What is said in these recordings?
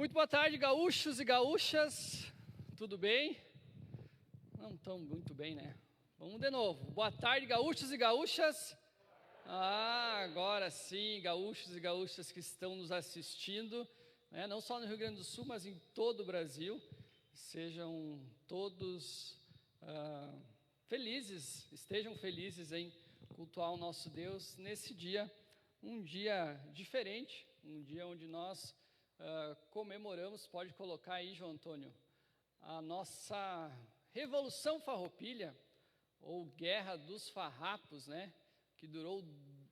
Muito boa tarde, gaúchos e gaúchas, tudo bem? Não estão muito bem, né? Vamos de novo. Boa tarde, gaúchos e gaúchas. Agora sim, gaúchos e gaúchas que estão nos assistindo, né? Não só no Rio Grande do Sul, mas em todo o Brasil. Sejam todos felizes, estejam felizes em cultuar o nosso Deus nesse dia, um dia diferente, um dia onde nós comemoramos, pode colocar aí, João Antônio, a nossa Revolução Farroupilha, ou Guerra dos Farrapos, né? Que durou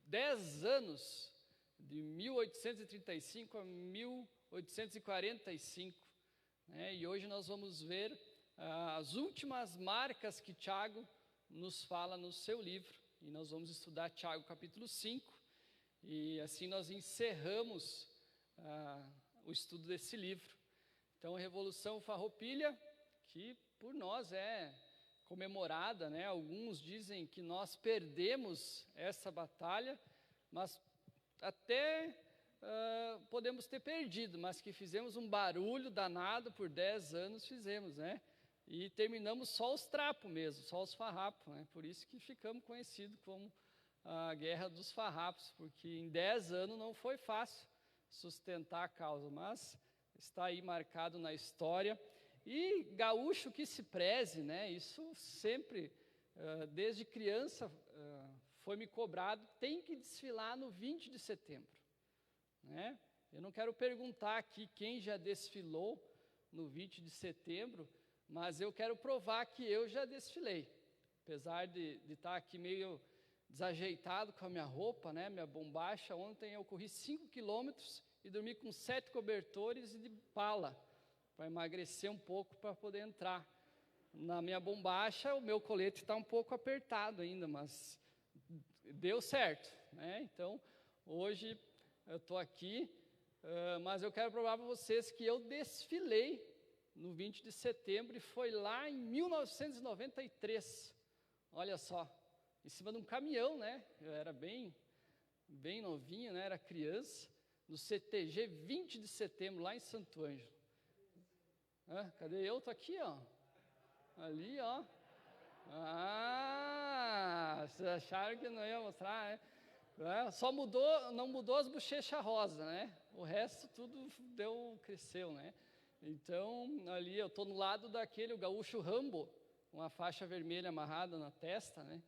10 anos, de 1835 a 1845. Né? E hoje nós vamos ver as últimas marcas que Tiago nos fala no seu livro. E nós vamos estudar Tiago capítulo 5. E assim nós encerramos o estudo desse livro. Então, a Revolução Farroupilha, que por nós é comemorada, né? Alguns dizem que nós perdemos essa batalha, mas até podemos ter perdido, mas que fizemos um barulho danado por 10 anos, fizemos, né? E terminamos só os trapos mesmo, só os farrapos, né? Por isso que ficamos conhecidos como a Guerra dos Farrapos, porque em 10 anos não foi fácil sustentar a causa, mas está aí marcado na história. E gaúcho que se preze, né? Isso sempre, desde criança, foi me cobrado, tem que desfilar no 20 de setembro. Né? Eu não quero perguntar aqui quem já desfilou no 20 de setembro, mas eu quero provar que eu já desfilei. Apesar de estar aqui meio desajeitado com a minha roupa, né? Minha bombacha, ontem eu corri 5 quilômetros e dormi com 7 cobertores e de pala, para emagrecer um pouco, para poder entrar. Na minha bombacha, o meu colete está um pouco apertado ainda, mas deu certo, né? Então, hoje eu estou aqui, mas eu quero provar para vocês que eu desfilei no 20 de setembro, e foi lá em 1993, olha só, em cima de um caminhão, né? Eu era bem novinho, né? Era criança, no CTG 20 de setembro, lá em Santo Ângelo. Cadê eu? Estou aqui, ó. Ali, ó. Vocês acharam que não ia mostrar, né? Só não mudou as bochechas rosa, né? O resto tudo cresceu, né? Então, ali eu estou no lado daquele, o gaúcho Rambo, uma faixa vermelha amarrada na testa, né?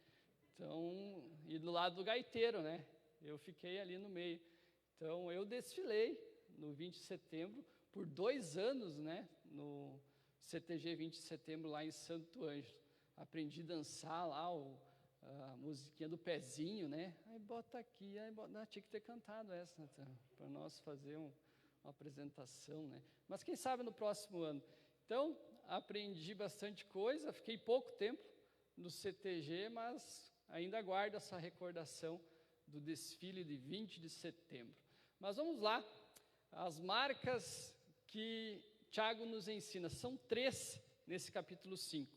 Então, e do lado do gaiteiro, né? Eu fiquei ali no meio. Então, eu desfilei no 20 de setembro por 2 anos, né? No CTG 20 de setembro, lá em Santo Ângelo. Aprendi a dançar lá, a musiquinha do pezinho, né? Aí bota aqui, tinha que ter cantado essa, né? Para nós fazer uma apresentação, né? Mas quem sabe no próximo ano. Então, aprendi bastante coisa, fiquei pouco tempo no CTG, mas ainda guardo essa recordação do desfile de 20 de setembro. Mas vamos lá, as marcas que Tiago nos ensina, são 3 nesse capítulo 5.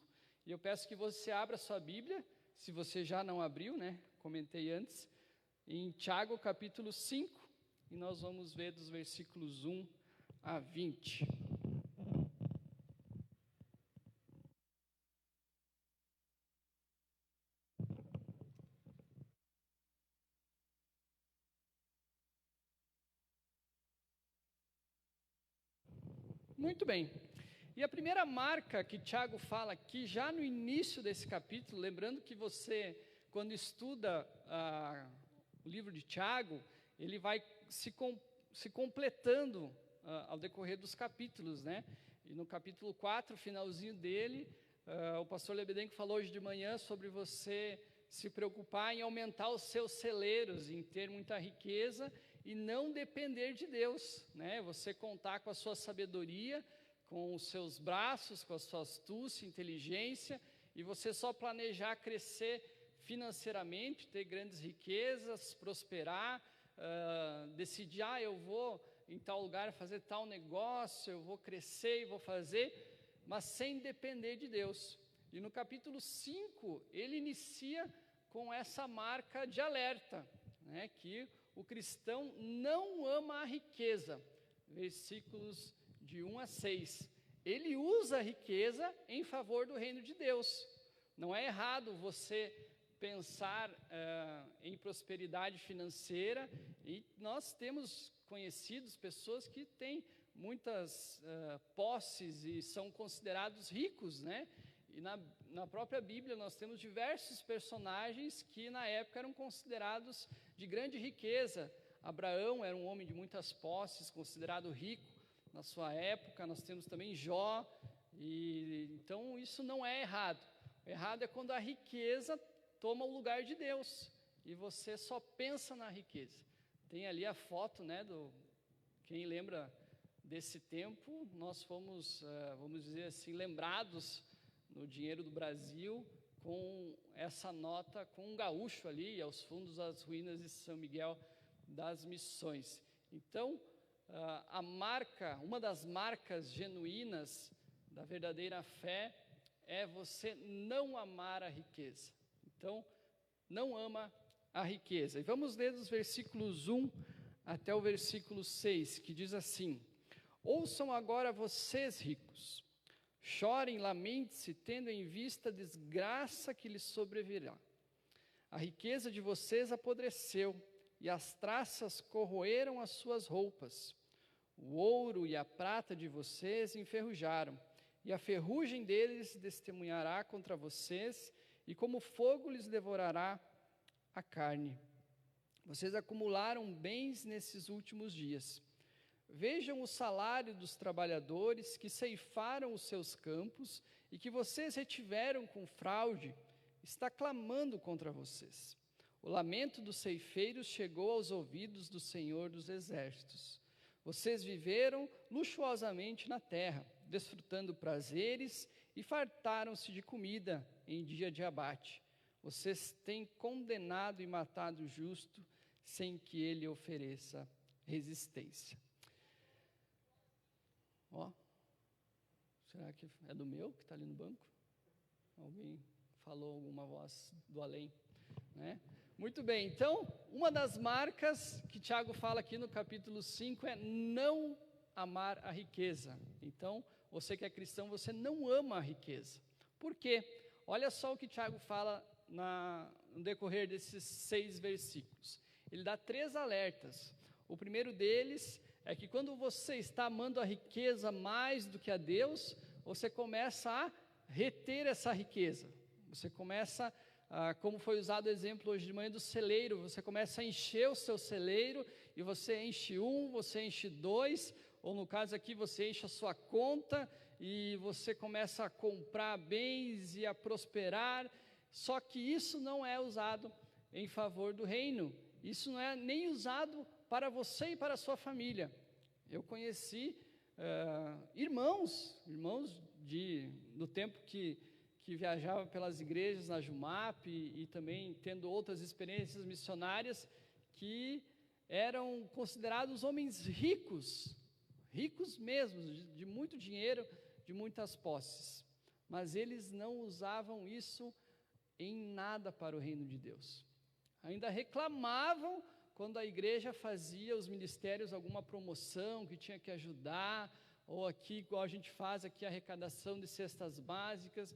E eu peço que você abra sua Bíblia, se você já não abriu, né? Comentei antes, em Tiago capítulo 5, e nós vamos ver dos versículos 1 a 20. Muito bem. E a primeira marca que Tiago fala aqui, já no início desse capítulo, lembrando que você, quando estuda o livro de Tiago, ele vai se completando ao decorrer dos capítulos, né? E no capítulo 4, finalzinho dele, o pastor Lebedenko falou hoje de manhã sobre você se preocupar em aumentar os seus celeiros, em ter muita riqueza e não depender de Deus, né? Você contar com a sua sabedoria, com os seus braços, com a sua astúcia, inteligência, e você só planejar crescer financeiramente, ter grandes riquezas, prosperar, decidir, eu vou em tal lugar fazer tal negócio, eu vou crescer e vou fazer, mas sem depender de Deus. E no capítulo 5, ele inicia com essa marca de alerta, né, que o cristão não ama a riqueza, versículos de 1 a 6. Ele usa a riqueza em favor do reino de Deus. Não é errado você pensar em prosperidade financeira, e nós temos conhecidos pessoas que têm muitas posses e são considerados ricos, né? E na própria Bíblia nós temos diversos personagens que na época eram considerados de grande riqueza. Abraão era um homem de muitas posses, considerado rico na sua época. Nós temos também Jó, e então isso não é errado. O errado é quando a riqueza toma o lugar de Deus e você só pensa na riqueza. Tem ali a foto, né, quem lembra desse tempo, nós fomos, vamos dizer assim, lembrados no Dinheiro do Brasil com essa nota, com um gaúcho ali, aos fundos das ruínas de São Miguel das Missões. Então, uma das marcas genuínas da verdadeira fé é você não amar a riqueza. Então, não ama a riqueza. E vamos ler dos versículos 1 até o versículo 6, que diz assim: ouçam agora vocês ricos, chorem, lamente-se, tendo em vista a desgraça que lhes sobrevirá. A riqueza de vocês apodreceu, e as traças corroeram as suas roupas. O ouro e a prata de vocês enferrujaram, e a ferrugem deles testemunhará contra vocês, e como fogo lhes devorará a carne. Vocês acumularam bens nesses últimos dias. Vejam o salário dos trabalhadores que ceifaram os seus campos e que vocês retiveram com fraude, está clamando contra vocês. O lamento dos ceifeiros chegou aos ouvidos do Senhor dos Exércitos. Vocês viveram luxuosamente na terra, desfrutando prazeres e fartaram-se de comida em dia de abate. Vocês têm condenado e matado o justo sem que ele ofereça resistência. Será que é do meu que está ali no banco? Alguém falou alguma voz do além, né? Muito bem, então, uma das marcas que Tiago fala aqui no capítulo 5 é não amar a riqueza. Então, você que é cristão, você não ama a riqueza. Por quê? Olha só o que Tiago fala no decorrer desses 6 versículos. Ele dá 3 alertas. O primeiro deles é que quando você está amando a riqueza mais do que a Deus, você começa a reter essa riqueza. Você começa, como foi usado o exemplo hoje de manhã do celeiro, você começa a encher o seu celeiro, e você enche 1, você enche 2, ou no caso aqui você enche a sua conta, e você começa a comprar bens e a prosperar. Só que isso não é usado em favor do reino. Isso não é nem usado para você e para a sua família. Eu conheci irmãos do tempo que viajava pelas igrejas na Jumap e também tendo outras experiências missionárias, que eram considerados homens ricos mesmo, de muito dinheiro, de muitas posses. Mas eles não usavam isso em nada para o reino de Deus. Ainda reclamavam quando a igreja fazia os ministérios alguma promoção que tinha que ajudar, ou aqui, igual a gente faz aqui, a arrecadação de cestas básicas.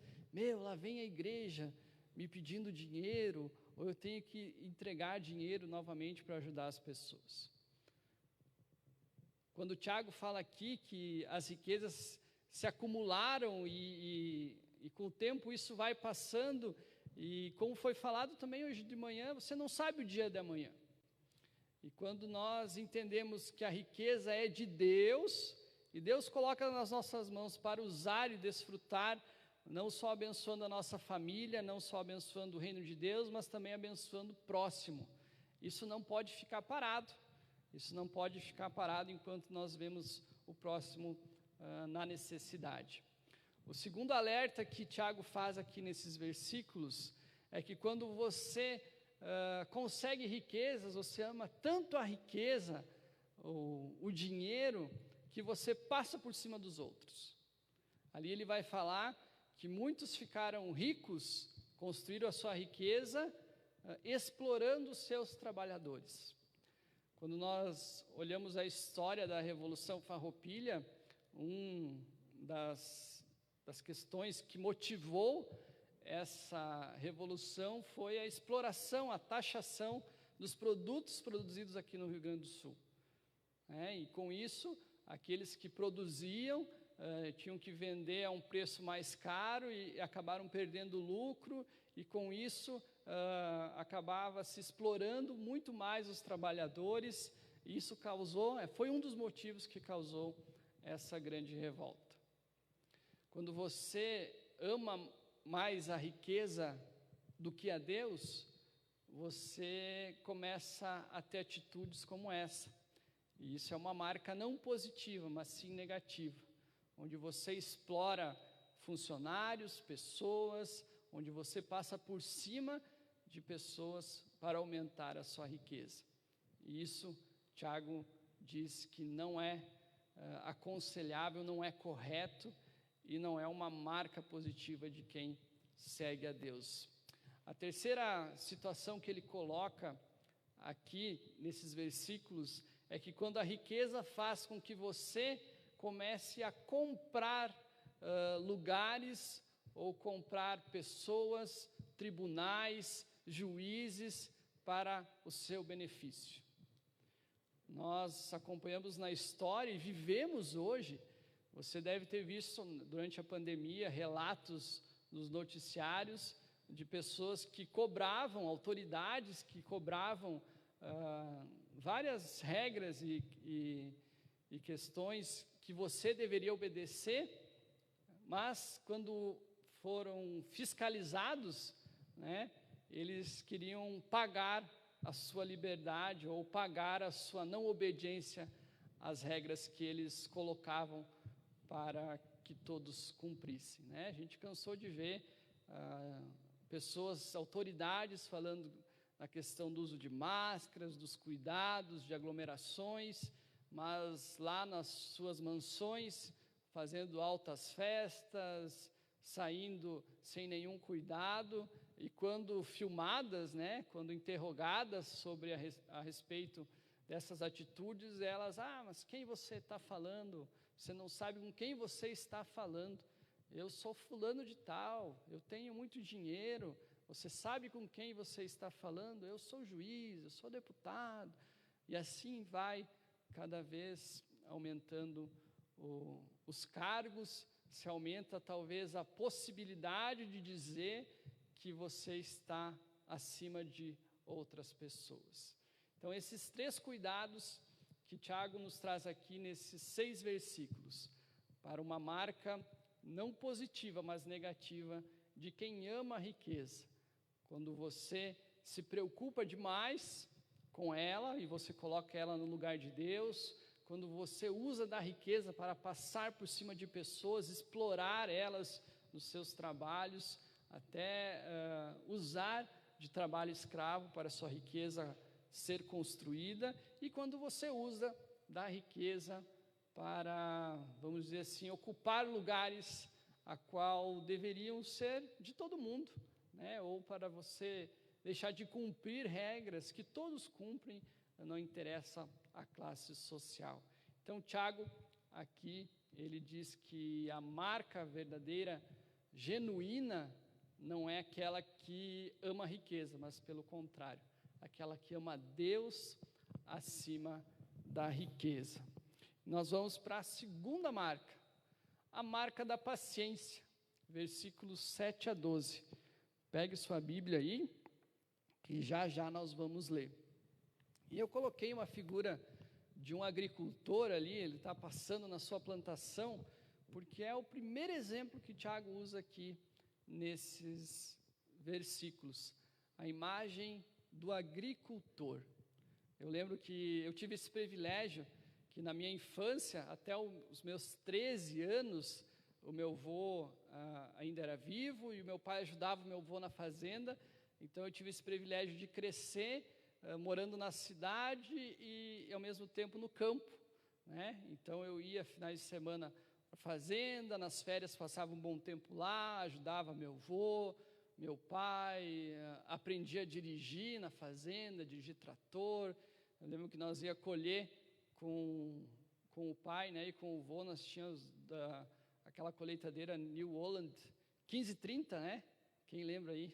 Lá vem a igreja me pedindo dinheiro, ou eu tenho que entregar dinheiro novamente para ajudar as pessoas. Quando o Tiago fala aqui que as riquezas se acumularam e com o tempo isso vai passando, e como foi falado também hoje de manhã, você não sabe o dia de amanhã. E quando nós entendemos que a riqueza é de Deus, e Deus coloca nas nossas mãos para usar e desfrutar, não só abençoando a nossa família, não só abençoando o reino de Deus, mas também abençoando o próximo. Isso não pode ficar parado. Isso não pode ficar parado enquanto nós vemos o próximo na necessidade. O segundo alerta que Tiago faz aqui nesses versículos é que quando você consegue riquezas, você ama tanto a riqueza, o dinheiro, que você passa por cima dos outros. Ali ele vai falar que muitos ficaram ricos, construíram a sua riqueza, explorando os seus trabalhadores. Quando nós olhamos a história da Revolução Farroupilha, das questões que motivou essa revolução foi a exploração, a taxação dos produtos produzidos aqui no Rio Grande do Sul. E com isso, aqueles que produziam tinham que vender a um preço mais caro e acabaram perdendo lucro, e com isso acabava se explorando muito mais os trabalhadores, e isso foi um dos motivos que causou essa grande revolta. Quando você ama mais a riqueza do que a Deus, você começa a ter atitudes como essa. E isso é uma marca não positiva, mas sim negativa, onde você explora funcionários, pessoas, onde você passa por cima de pessoas para aumentar a sua riqueza. E isso, Tiago diz que não é aconselhável, não é correto e não é uma marca positiva de quem segue a Deus. A terceira situação que ele coloca aqui nesses versículos é que quando a riqueza faz com que você comece a comprar lugares ou comprar pessoas, tribunais, juízes para o seu benefício. Nós acompanhamos na história e vivemos hoje. Você deve ter visto durante a pandemia relatos nos noticiários de pessoas que cobravam, autoridades que cobravam várias regras e questões que você deveria obedecer, mas quando foram fiscalizados, eles queriam pagar a sua liberdade ou pagar a sua não obediência às regras que eles colocavam para que todos cumprissem. A gente cansou de ver pessoas, autoridades falando na questão do uso de máscaras, dos cuidados, de aglomerações, mas lá nas suas mansões, fazendo altas festas, saindo sem nenhum cuidado, e quando filmadas, quando interrogadas sobre a respeito dessas atitudes, elas, mas quem você está falando? Você não sabe com quem você está falando. Eu sou fulano de tal, eu tenho muito dinheiro, você sabe com quem você está falando? Eu sou juiz, eu sou deputado. E assim vai cada vez aumentando os cargos, se aumenta talvez a possibilidade de dizer que você está acima de outras pessoas. Então, esses 3 cuidados que Tiago nos traz aqui nesses 6 versículos, para uma marca não positiva, mas negativa, de quem ama a riqueza. Quando você se preocupa demais com ela e você coloca ela no lugar de Deus, quando você usa da riqueza para passar por cima de pessoas, explorar elas nos seus trabalhos, até usar de trabalho escravo para sua riqueza ser construída, e quando você usa da riqueza para, vamos dizer assim, ocupar lugares a qual deveriam ser de todo mundo, ou para você deixar de cumprir regras que todos cumprem, não interessa a classe social. Então, Tiago, aqui, ele diz que a marca verdadeira, genuína, não é aquela que ama a riqueza, mas pelo contrário, aquela que ama Deus acima da riqueza. Nós vamos para a segunda marca, a marca da paciência, versículos 7 a 12. Pegue sua Bíblia aí, que já nós vamos ler. E eu coloquei uma figura de um agricultor ali, ele está passando na sua plantação, porque é o primeiro exemplo que Tiago usa aqui nesses versículos, a imagem do agricultor. Eu lembro que eu tive esse privilégio, que na minha infância, até os meus 13 anos, o meu avô ainda era vivo e o meu pai ajudava o meu avô na fazenda, então eu tive esse privilégio de crescer morando na cidade e ao mesmo tempo no campo, Então eu ia finais de semana para a fazenda, nas férias passava um bom tempo lá, ajudava meu avô, meu pai, aprendi a dirigir na fazenda, dirigir trator. Eu lembro que nós ia colher com com o pai, né, e com o vô, nós tínhamos aquela colheitadeira New Holland 1530, né? Quem lembra aí?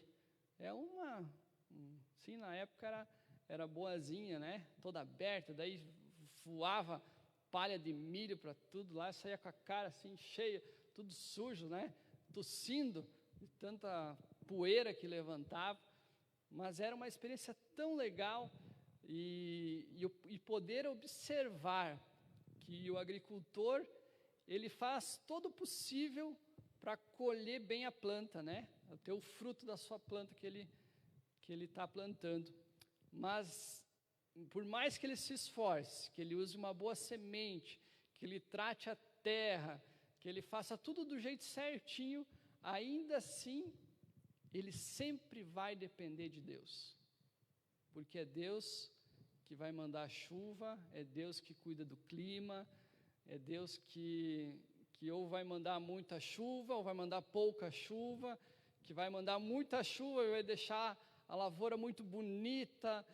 Sim, na época era boazinha, né? Toda aberta, daí voava palha de milho para tudo lá, saía com a cara assim cheia, tudo sujo, né? Tossindo de tanta poeira que levantava, mas era uma experiência tão legal e poder observar que o agricultor ele faz todo o possível para colher bem a planta, né? Ter o fruto da sua planta que ele está plantando. Mas por mais que ele se esforce, que ele use uma boa semente, que ele trate a terra, que ele faça tudo do jeito certinho, ainda assim ele sempre vai depender de Deus, porque é Deus que vai mandar a chuva, é Deus que cuida do clima, é Deus que ou vai mandar muita chuva, ou vai mandar pouca chuva, que vai mandar muita chuva e vai deixar a lavoura muito bonita,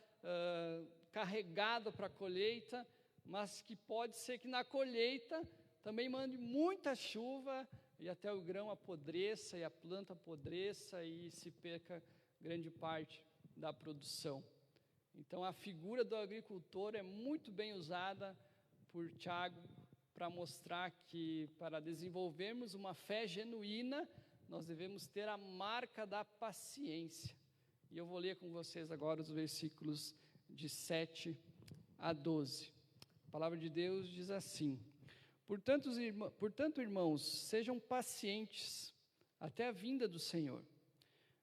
carregada para a colheita, mas que pode ser que na colheita também mande muita chuva e até o grão apodreça e a planta apodreça e se perca grande parte da produção. Então a figura do agricultor é muito bem usada por Tiago para mostrar que para desenvolvermos uma fé genuína, nós devemos ter a marca da paciência. E eu vou ler com vocês agora os versículos de 7 a 12. A palavra de Deus diz assim: Portanto, irmãos, sejam pacientes até a vinda do Senhor.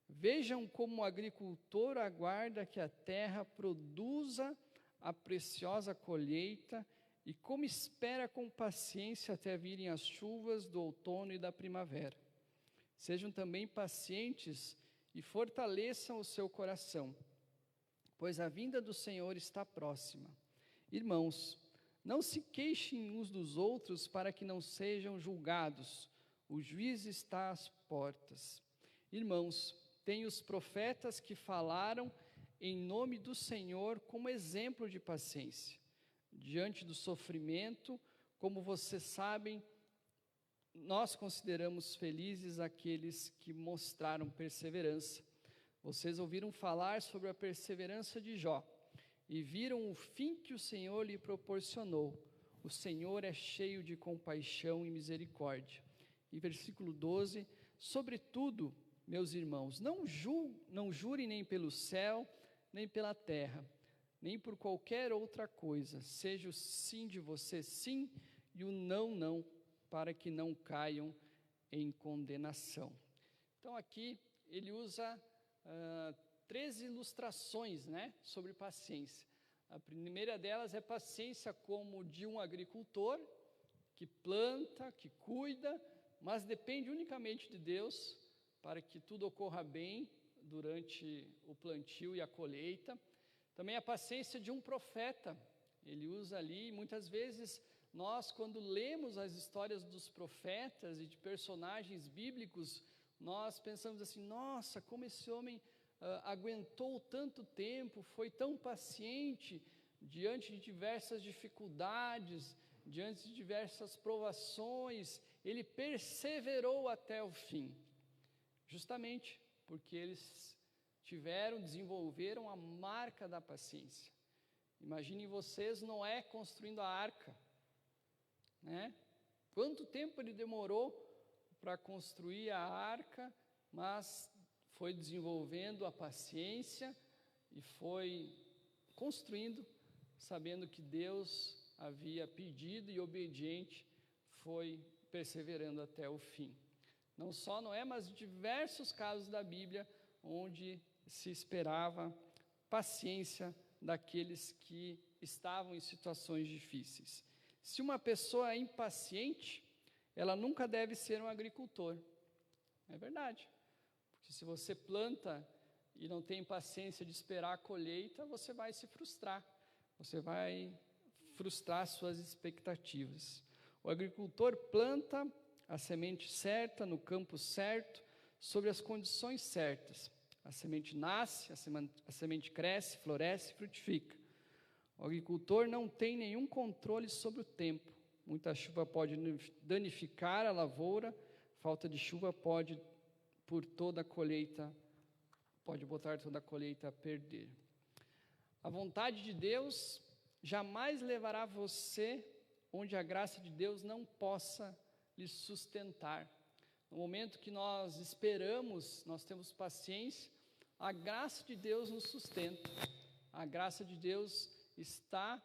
Vejam como o agricultor aguarda que a terra produza a preciosa colheita e como espera com paciência até virem as chuvas do outono e da primavera. Sejam também pacientes e fortaleçam o seu coração, pois a vinda do Senhor está próxima. Irmãos, não se queixem uns dos outros para que não sejam julgados. O juiz está às portas. Irmãos, tem os profetas que falaram em nome do Senhor como exemplo de paciência. Diante do sofrimento, como vocês sabem, nós consideramos felizes aqueles que mostraram perseverança. Vocês ouviram falar sobre a perseverança de Jó e viram o fim que o Senhor lhe proporcionou. O Senhor é cheio de compaixão e misericórdia. E versículo 12, sobretudo, meus irmãos, não jurem nem pelo céu, nem pela terra, nem por qualquer outra coisa. Seja o sim de vocês sim e o não, não, para que não caiam em condenação. Então aqui ele usa 3 ilustrações, né, sobre paciência. A primeira delas é paciência como de um agricultor que planta, que cuida, mas depende unicamente de Deus para que tudo ocorra bem durante o plantio e a colheita. Também a paciência de um profeta, ele usa ali, muitas vezes nós quando lemos as histórias dos profetas e de personagens bíblicos, nós pensamos assim, nossa, como esse homem aguentou tanto tempo, foi tão paciente diante de diversas dificuldades, diante de diversas provações, ele perseverou até o fim, justamente porque eles desenvolveram a marca da paciência. Imaginem vocês Noé construindo a arca, né? Quanto tempo ele demorou para construir a arca, mas foi desenvolvendo a paciência e foi construindo, sabendo que Deus havia pedido e obediente, foi perseverando até o fim. Não só Noé, mas diversos casos da Bíblia onde se esperava paciência daqueles que estavam em situações difíceis. Se uma pessoa é impaciente, ela nunca deve ser um agricultor. É verdade. Porque se você planta e não tem paciência de esperar a colheita, você vai se frustrar. Você vai frustrar suas expectativas. O agricultor planta a semente certa, no campo certo, sobre as condições certas. A semente nasce, a semente cresce, floresce e frutifica. O agricultor não tem nenhum controle sobre o tempo, muita chuva pode danificar a lavoura, falta de chuva pode botar toda a colheita a perder. A vontade de Deus jamais levará você onde a graça de Deus não possa lhe sustentar. No momento que nós esperamos, nós temos paciência, a graça de Deus nos sustenta. A graça de Deus está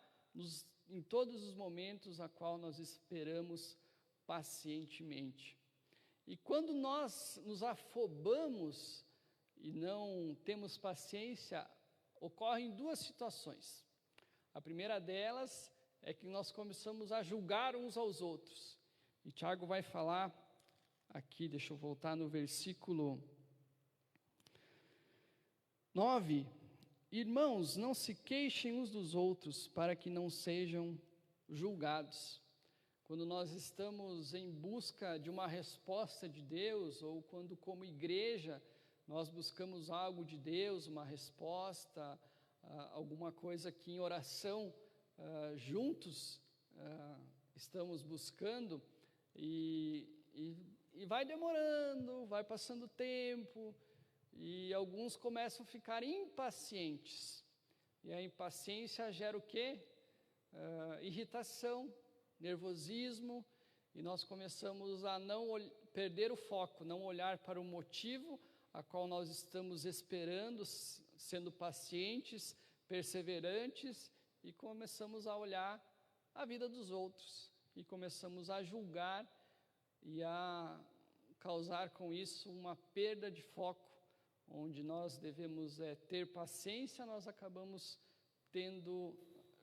em todos os momentos a qual nós esperamos pacientemente. E quando nós nos afobamos e não temos paciência, ocorrem duas situações. A primeira delas é que nós começamos a julgar uns aos outros. E Tiago vai falar aqui, deixa eu voltar no versículo 9. Irmãos, não se queixem uns dos outros, para que não sejam julgados. Quando nós estamos em busca de uma resposta de Deus, ou quando como igreja nós buscamos algo de Deus, uma resposta, alguma coisa que em oração juntos estamos buscando, e vai demorando, vai passando tempo, e alguns começam a ficar impacientes. E a impaciência gera o quê? Irritação, nervosismo, e nós começamos a não perder o foco, não olhar para o motivo a qual nós estamos esperando, sendo pacientes, perseverantes, e começamos a olhar a vida dos outros, e começamos a julgar e a causar com isso uma perda de foco, onde nós devemos ter paciência, nós acabamos tendo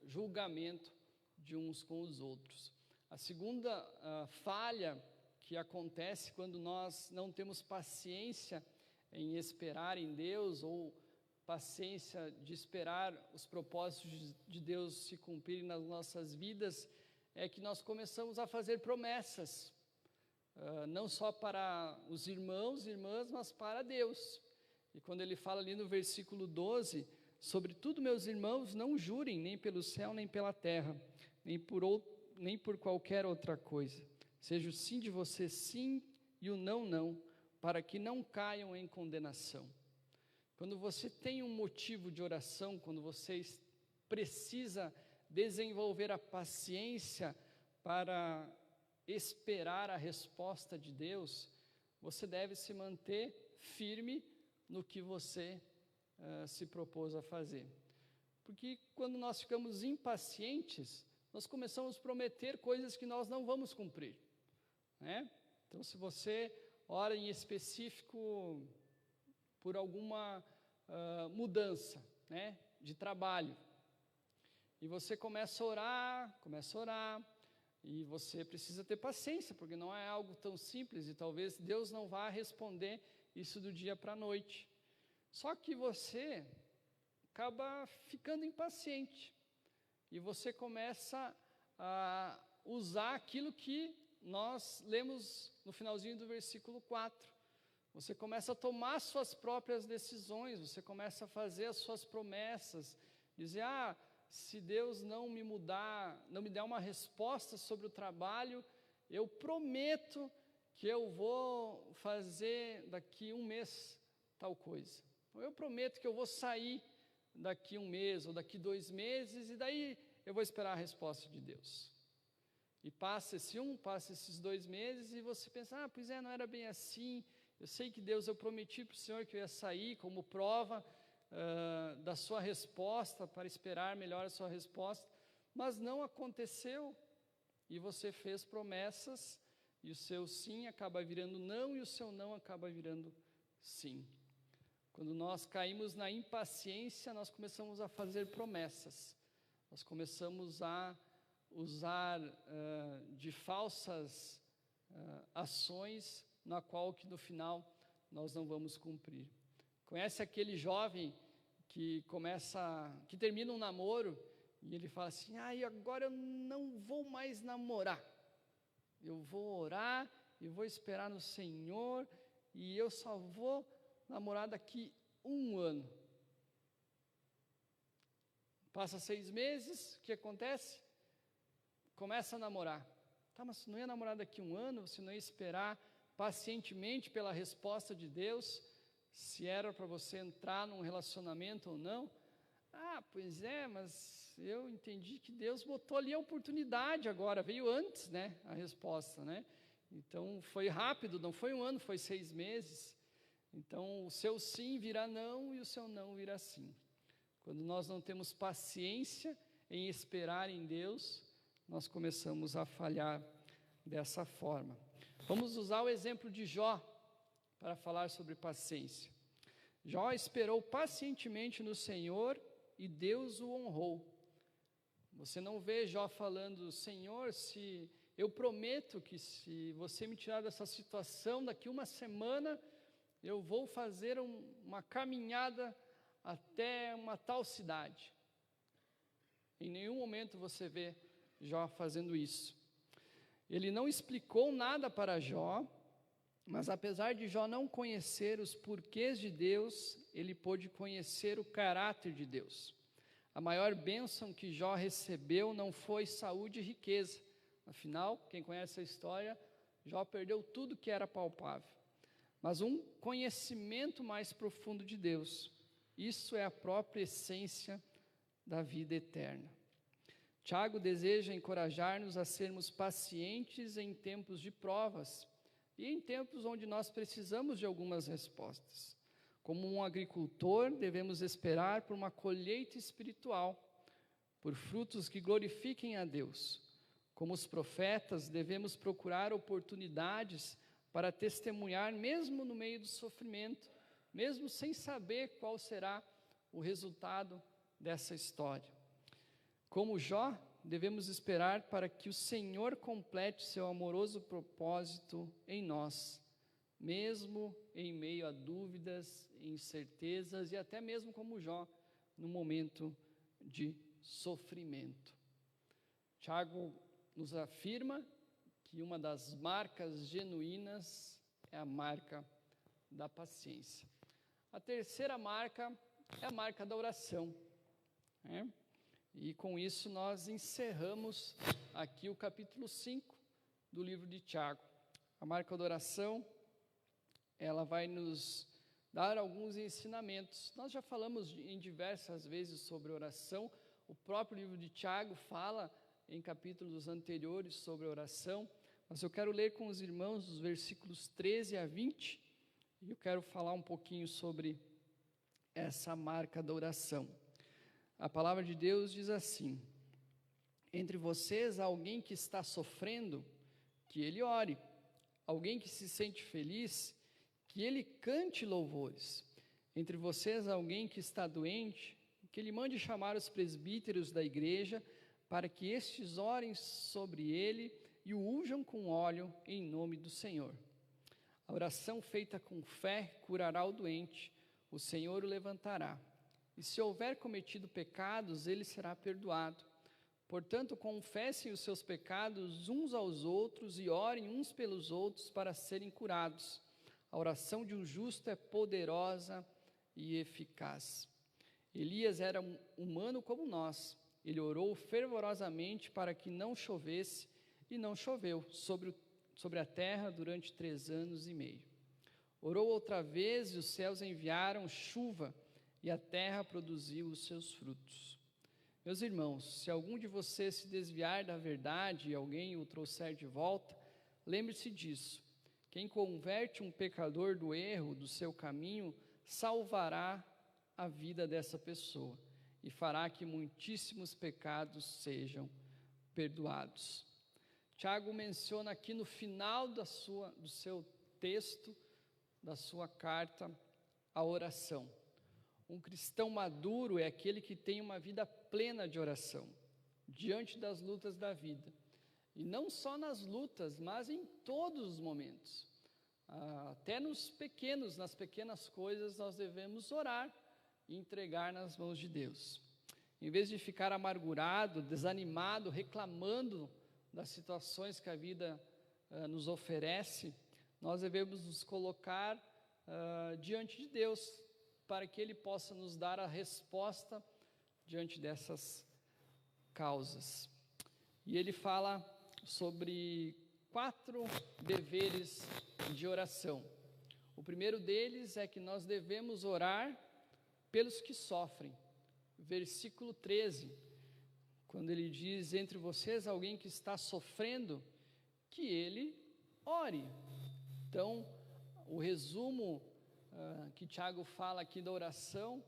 julgamento de uns com os outros. A segunda falha que acontece quando nós não temos paciência em esperar em Deus, ou paciência de esperar os propósitos de Deus se cumprirem nas nossas vidas, é que nós começamos a fazer promessas, não só para os irmãos e irmãs, mas para Deus. E quando ele fala ali no versículo 12, sobretudo, meus irmãos, não jurem nem pelo céu, nem pela terra, nem por qualquer outra coisa. Seja o sim de vocês sim e o não, não, para que não caiam em condenação. Quando você tem um motivo de oração, quando você precisa desenvolver a paciência para esperar a resposta de Deus, você deve se manter firme no que você se propôs a fazer. Porque quando nós ficamos impacientes, nós começamos a prometer coisas que nós não vamos cumprir, né? Então, se você ora em específico por alguma mudança, né, de trabalho, e você começa a orar, e você precisa ter paciência, porque não é algo tão simples, e talvez Deus não vá responder isso do dia para a noite. Só que você acaba ficando impaciente, e você começa a usar aquilo que nós lemos no finalzinho do versículo 4. Você começa a tomar suas próprias decisões, você começa a fazer as suas promessas, dizer, se Deus não me der uma resposta sobre o trabalho, eu prometo que eu vou fazer daqui um mês tal coisa. Eu prometo que eu vou sair daqui um mês ou daqui 2 meses, e daí eu vou esperar a resposta de Deus. E passa esses 2 meses, e você pensa, pois não era bem assim. Eu sei que Deus, eu prometi para o Senhor que eu ia sair como prova da sua resposta, para esperar melhor a sua resposta, mas não aconteceu, e você fez promessas, e o seu sim acaba virando não, e o seu não acaba virando sim. Quando nós caímos na impaciência, nós começamos a fazer promessas, nós começamos a usar de falsas ações, na qual que no final nós não vamos cumprir. Conhece aquele jovem que termina um namoro, e ele fala assim, e agora eu não vou mais namorar, eu vou orar, e vou esperar no Senhor, e eu só vou namorar daqui 1 ano. Passa 6 meses, o que acontece? Começa a namorar, Tá, mas você não ia namorar daqui 1 ano, você não ia esperar pacientemente pela resposta de Deus, se era para você entrar num relacionamento ou não? Ah, pois é, mas eu entendi que Deus botou ali a oportunidade agora, veio antes, né, a resposta, né? Então, foi rápido, não foi 1 ano, foi 6 meses. Então, o seu sim virá não e o seu não virá sim. Quando nós não temos paciência em esperar em Deus, nós começamos a falhar dessa forma. Vamos usar o exemplo de Jó para falar sobre paciência. Jó esperou pacientemente no Senhor e Deus o honrou. Você não vê Jó falando: Senhor, se eu prometo que se você me tirar dessa situação, daqui 1 semana, eu vou fazer uma caminhada até uma tal cidade. Em nenhum momento você vê Jó fazendo isso. Ele não explicou nada para Jó, mas apesar de Jó não conhecer os porquês de Deus, ele pôde conhecer o caráter de Deus. A maior bênção que Jó recebeu não foi saúde e riqueza. Afinal, quem conhece a história, Jó perdeu tudo que era palpável. Mas um conhecimento mais profundo de Deus. Isso é a própria essência da vida eterna. Tiago deseja encorajar-nos a sermos pacientes em tempos de provas e em tempos onde nós precisamos de algumas respostas. Como um agricultor, devemos esperar por uma colheita espiritual, por frutos que glorifiquem a Deus. Como os profetas, devemos procurar oportunidades para testemunhar mesmo no meio do sofrimento, mesmo sem saber qual será o resultado dessa história. Como Jó, devemos esperar para que o Senhor complete seu amoroso propósito em nós, mesmo em meio a dúvidas, incertezas e até mesmo como Jó, no momento de sofrimento. Tiago nos afirma que uma das marcas genuínas é a marca da paciência. A terceira marca é a marca da oração, né? E com isso nós encerramos aqui o capítulo 5 do livro de Tiago. A marca da oração, ela vai nos dar alguns ensinamentos. Nós já falamos em diversas vezes sobre oração. O próprio livro de Tiago fala em capítulos anteriores sobre oração. Mas eu quero ler com os irmãos os versículos 13 a 20. E eu quero falar um pouquinho sobre essa marca da oração. A palavra de Deus diz assim: entre vocês há alguém que está sofrendo, que ele ore. Alguém que se sente feliz, que ele cante louvores. Entre vocês há alguém que está doente, que ele mande chamar os presbíteros da igreja, para que estes orem sobre ele e o unjam com óleo em nome do Senhor. A oração feita com fé curará o doente, o Senhor o levantará. E se houver cometido pecados, ele será perdoado. Portanto, confessem os seus pecados uns aos outros e orem uns pelos outros para serem curados. A oração de um justo é poderosa e eficaz. Elias era humano como nós. Ele orou fervorosamente para que não chovesse, e não choveu sobre a terra durante 3 anos e meio. Orou outra vez, e os céus enviaram chuva, e a terra produziu os seus frutos. Meus irmãos, se algum de vocês se desviar da verdade e alguém o trouxer de volta, lembre-se disso. Quem converte um pecador do erro, do seu caminho, salvará a vida dessa pessoa e fará que muitíssimos pecados sejam perdoados. Tiago menciona aqui no final do seu texto, da sua carta, a oração. Um cristão maduro é aquele que tem uma vida plena de oração, diante das lutas da vida. E não só nas lutas, mas em todos os momentos. Até nas pequenas coisas, nós devemos orar e entregar nas mãos de Deus. Em vez de ficar amargurado, desanimado, reclamando das situações que a vida nos oferece, nós devemos nos colocar diante de Deus, para que Ele possa nos dar a resposta diante dessas causas. E ele fala sobre 4 deveres de oração. O primeiro deles é que nós devemos orar pelos que sofrem. Versículo 13, quando ele diz: entre vocês alguém que está sofrendo, que ele ore. Então, o resumo que Tiago fala aqui da oração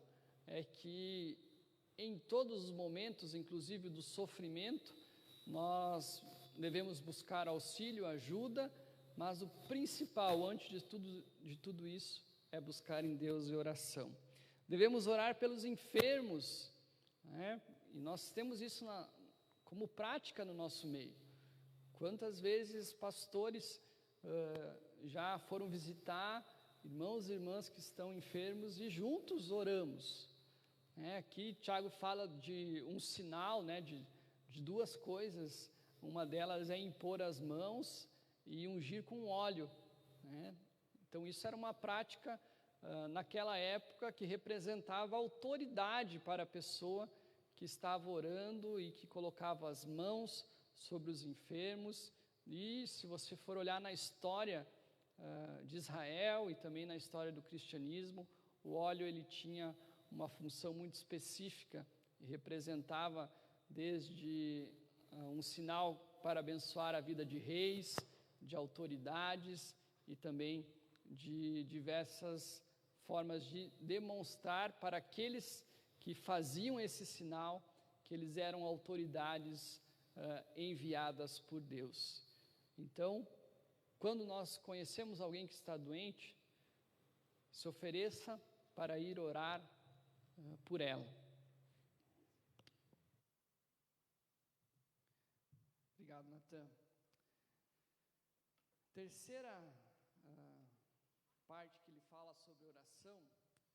é que em todos os momentos, inclusive do sofrimento, nós devemos buscar auxílio, ajuda, mas o principal, antes de tudo isso, é buscar em Deus e oração. Devemos orar pelos enfermos, né? E nós temos isso como prática no nosso meio. Quantas vezes pastores já foram visitar irmãos e irmãs que estão enfermos e juntos oramos. Aqui Tiago fala de um sinal, né, de 2 coisas. Uma delas é impor as mãos e ungir com óleo, né? Então isso era uma prática naquela época que representava autoridade para a pessoa que estava orando e que colocava as mãos sobre os enfermos. E se você for olhar na história de Israel e também na história do cristianismo, o óleo ele tinha uma função muito específica e representava desde um sinal para abençoar a vida de reis, de autoridades e também de diversas formas de demonstrar para aqueles que faziam esse sinal que eles eram autoridades enviadas por Deus. Então, quando nós conhecemos alguém que está doente, se ofereça para ir orar por ela. Obrigado, Natan. Terceira parte que ele fala sobre oração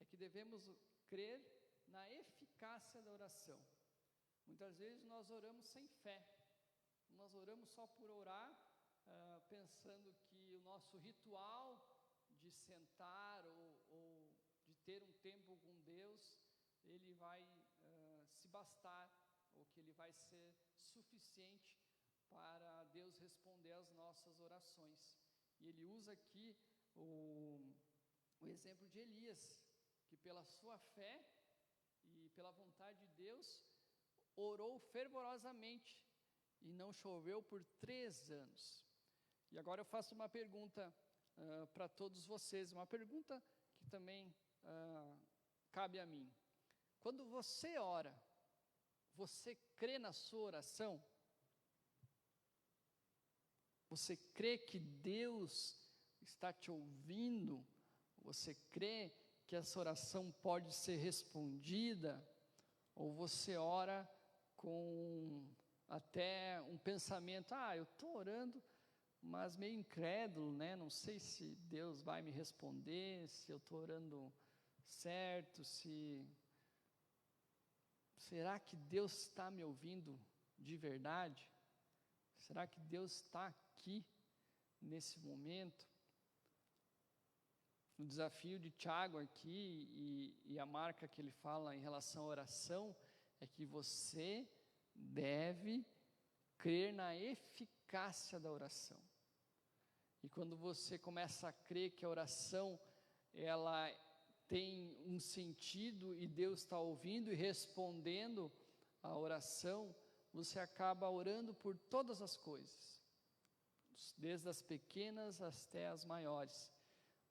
é que devemos crer na eficácia da oração. Muitas vezes nós oramos sem fé, nós oramos só por orar, pensando que o nosso ritual de sentar ou de ter um tempo com Deus, ele vai se bastar, ou que ele vai ser suficiente para Deus responder às nossas orações. E ele usa aqui o exemplo de Elias, que pela sua fé e pela vontade de Deus, orou fervorosamente e não choveu por 3 anos. E agora eu faço uma pergunta para todos vocês, uma pergunta que também cabe a mim. Quando você ora, você crê na sua oração? Você crê que Deus está te ouvindo? Você crê que essa oração pode ser respondida? Ou você ora com até um pensamento: eu estou orando, mas meio incrédulo, né? Não sei se Deus vai me responder, se eu estou orando certo, será que Deus está me ouvindo de verdade? Será que Deus está aqui nesse momento? O desafio de Tiago aqui e a marca que ele fala em relação à oração é que você deve crer na eficácia da oração. E quando você começa a crer que a oração ela tem um sentido e Deus está ouvindo e respondendo a oração, você acaba orando por todas as coisas, desde as pequenas até as maiores.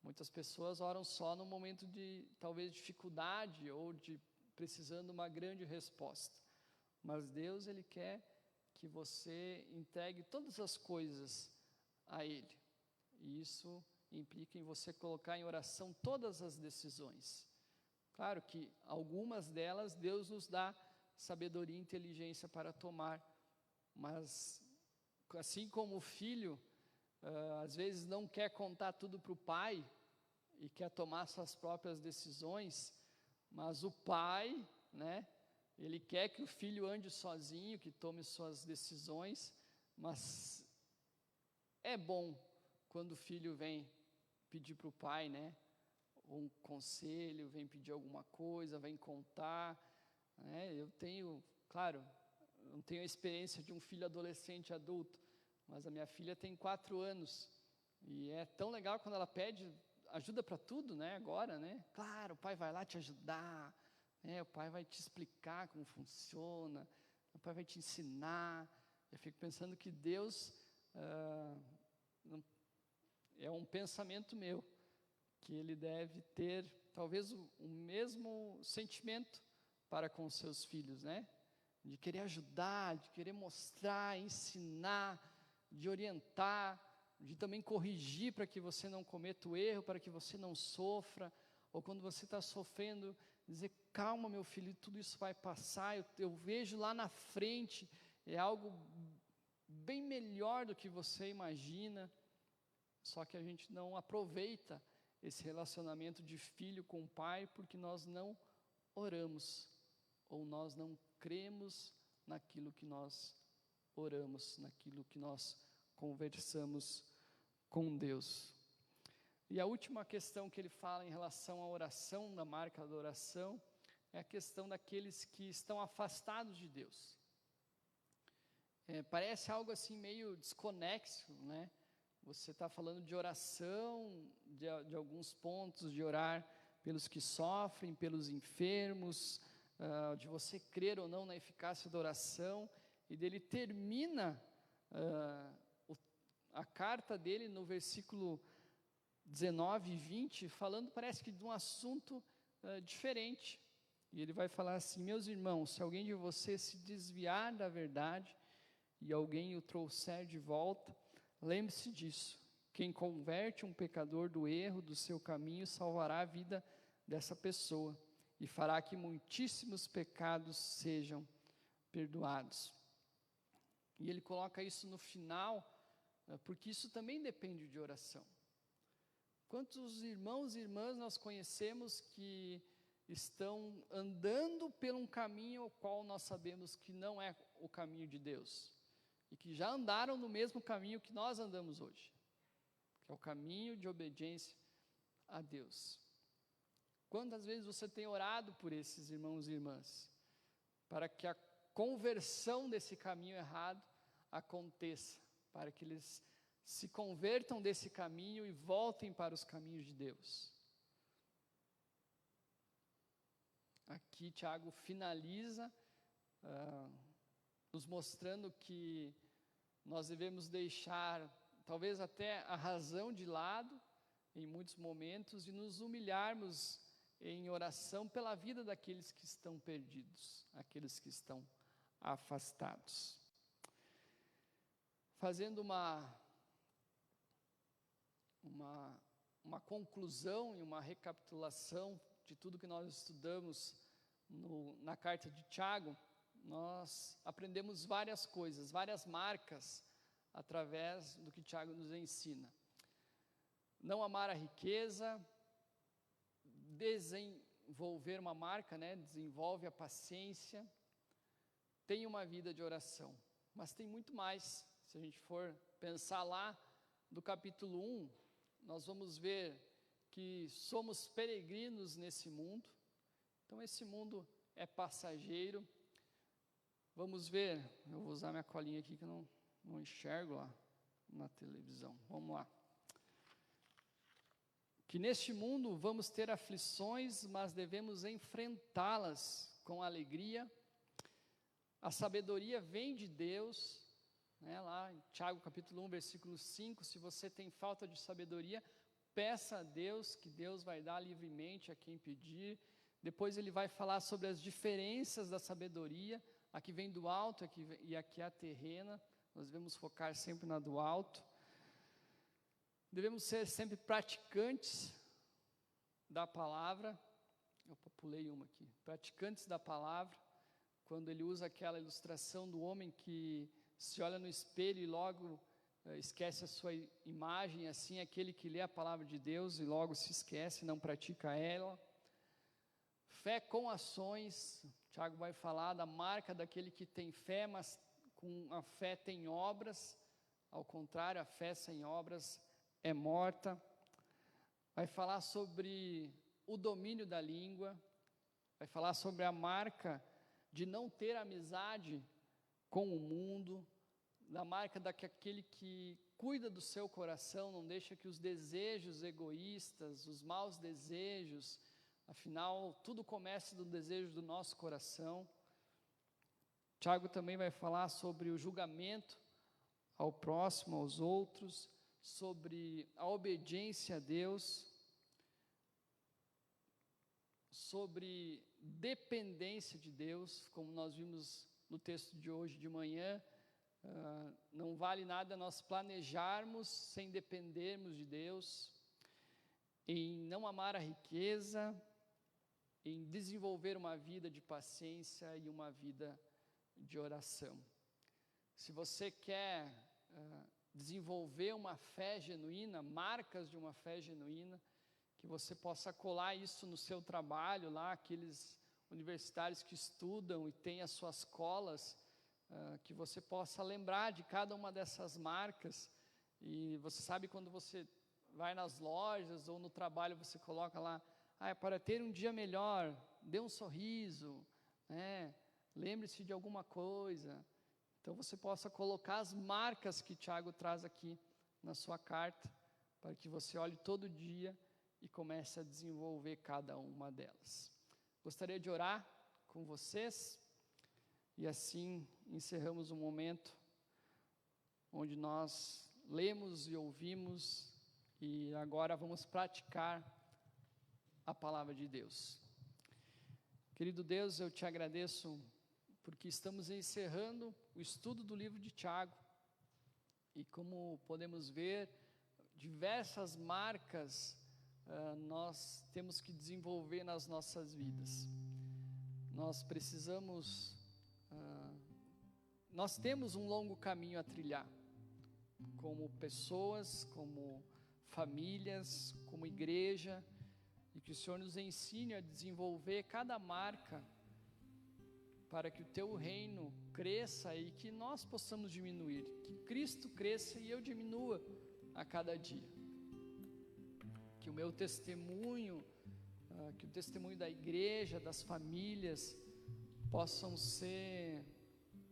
Muitas pessoas oram só no momento de talvez dificuldade ou de precisando de uma grande resposta. Mas Deus, Ele quer que você entregue todas as coisas a Ele. E isso implica em você colocar em oração todas as decisões. Claro que algumas delas Deus nos dá sabedoria e inteligência para tomar. Mas assim como o filho às vezes não quer contar tudo para o pai e quer tomar suas próprias decisões, mas o pai, né, ele quer que o filho ande sozinho, que tome suas decisões, mas é bom quando o filho vem pedir para o pai, né, um conselho, vem pedir alguma coisa, vem contar, né? Eu tenho, claro, não tenho a experiência de um filho adolescente adulto, mas a minha filha tem 4 anos, e é tão legal quando ela pede ajuda para tudo, né, agora, né, claro, o pai vai lá te ajudar, né, o pai vai te explicar como funciona, o pai vai te ensinar. Eu fico pensando que Deus, é um pensamento meu, que Ele deve ter, talvez, o mesmo sentimento para com os seus filhos, né, de querer ajudar, de querer mostrar, ensinar, de orientar, de também corrigir para que você não cometa o erro, para que você não sofra, ou quando você está sofrendo, dizer, calma meu filho, tudo isso vai passar, eu vejo lá na frente, é algo bem melhor do que você imagina, só que a gente não aproveita esse relacionamento de filho com o pai, porque nós não oramos, ou nós não cremos naquilo que nós oramos, naquilo que nós conversamos com Deus. E a última questão que ele fala em relação à oração, na marca da oração, é a questão daqueles que estão afastados de Deus. Parece algo assim meio desconexo, né? Você está falando de oração, de alguns pontos, de orar pelos que sofrem, pelos enfermos, de você crer ou não na eficácia da oração, e dele termina a carta dele no versículo 19 e 20, falando, parece que de um assunto diferente, e ele vai falar assim: meus irmãos, se alguém de vocês se desviar da verdade, e alguém o trouxer de volta, lembre-se disso, quem converte um pecador do erro do seu caminho, salvará a vida dessa pessoa, e fará que muitíssimos pecados sejam perdoados. E ele coloca isso no final, porque isso também depende de oração. Quantos irmãos e irmãs nós conhecemos que estão andando por um caminho ao qual nós sabemos que não é o caminho de Deus, e que já andaram no mesmo caminho que nós andamos hoje, que é o caminho de obediência a Deus? Quantas vezes você tem orado por esses irmãos e irmãs, para que a conversão desse caminho errado aconteça, para que eles se convertam desse caminho e voltem para os caminhos de Deus? Aqui Tiago finaliza nos mostrando que nós devemos deixar talvez até a razão de lado em muitos momentos e nos humilharmos em oração pela vida daqueles que estão perdidos, aqueles que estão afastados. Fazendo uma conclusão e uma recapitulação de tudo que nós estudamos na carta de Tiago, nós aprendemos várias coisas, várias marcas, através do que Tiago nos ensina. Não amar a riqueza, desenvolver uma marca, né? Desenvolve a paciência, tem uma vida de oração, mas tem muito mais. Se a gente for pensar lá do capítulo 1, nós vamos ver que somos peregrinos nesse mundo, então esse mundo é passageiro. Vamos ver, eu vou usar minha colinha aqui que eu não enxergo lá na televisão, vamos lá. Que neste mundo vamos ter aflições, mas devemos enfrentá-las com alegria. A sabedoria vem de Deus, né, lá em Tiago capítulo 1, versículo 5, se você tem falta de sabedoria, peça a Deus, que Deus vai dar livremente a quem pedir. Depois ele vai falar sobre as diferenças da sabedoria, a que vem do alto e a que é a terrena. Nós devemos focar sempre na do alto. Devemos ser sempre praticantes da palavra. Opa, pulei uma aqui. Praticantes da palavra, quando ele usa aquela ilustração do homem que se olha no espelho e logo esquece a sua imagem, assim aquele que lê a palavra de Deus e logo se esquece, não pratica ela. Fé com ações, Tiago vai falar da marca daquele que tem fé, mas com a fé tem obras. Ao contrário, a fé sem obras é morta. Vai falar sobre o domínio da língua, vai falar sobre a marca de não ter amizade com o mundo, da marca daquele que cuida do seu coração, não deixa que os desejos egoístas, os maus desejos, afinal, tudo começa do desejo do nosso coração. Tiago também vai falar sobre o julgamento ao próximo, aos outros, sobre a obediência a Deus, sobre dependência de Deus, como nós vimos no texto de hoje de manhã. Não vale nada nós planejarmos sem dependermos de Deus, em não amar a riqueza, em desenvolver uma vida de paciência e uma vida de oração. Se você quer desenvolver uma fé genuína, marcas de uma fé genuína, que você possa colar isso no seu trabalho lá, aqueles universitários que estudam e têm as suas colas, que você possa lembrar de cada uma dessas marcas. E você sabe, quando você vai nas lojas ou no trabalho, você coloca lá, para ter um dia melhor, dê um sorriso, lembre-se de alguma coisa. Então você possa colocar as marcas que Tiago traz aqui na sua carta, para que você olhe todo dia e comece a desenvolver cada uma delas. Gostaria de orar com vocês, e assim encerramos um momento onde nós lemos e ouvimos, e agora vamos praticar a palavra de Deus. Querido Deus, eu te agradeço porque estamos encerrando o estudo do livro de Tiago, e como podemos ver, diversas marcas nós temos que desenvolver nas nossas vidas. Nós temos um longo caminho a trilhar, como pessoas, como famílias, como igreja, e que o Senhor nos ensine a desenvolver cada marca, para que o teu reino cresça e que nós possamos diminuir, que Cristo cresça e eu diminua a cada dia. Que o meu testemunho, que o testemunho da igreja, das famílias, possam ser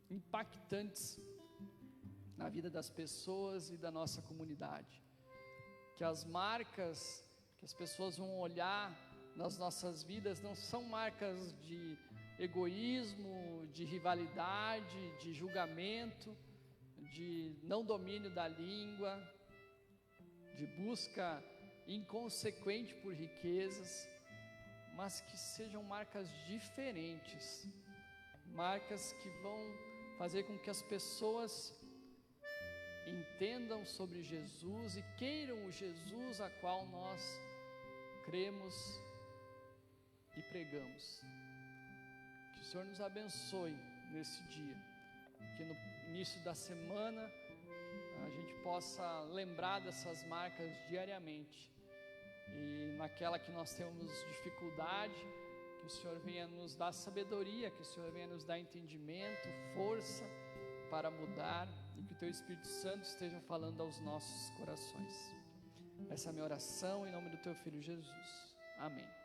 impactantes na vida das pessoas e da nossa comunidade. Que as marcas que as pessoas vão olhar nas nossas vidas não são marcas de egoísmo, de rivalidade, de julgamento, de não domínio da língua, de busca inconsequente por riquezas, mas que sejam marcas diferentes, marcas que vão fazer com que as pessoas entendam sobre Jesus e queiram o Jesus a qual nós cremos e pregamos. Que o Senhor nos abençoe nesse dia, que no início da semana a gente possa lembrar dessas marcas diariamente, e naquela que nós temos dificuldade, que o Senhor venha nos dar sabedoria, que o Senhor venha nos dar entendimento, força para mudar, e que o Teu Espírito Santo esteja falando aos nossos corações. Essa é a minha oração em nome do Teu Filho Jesus. Amém.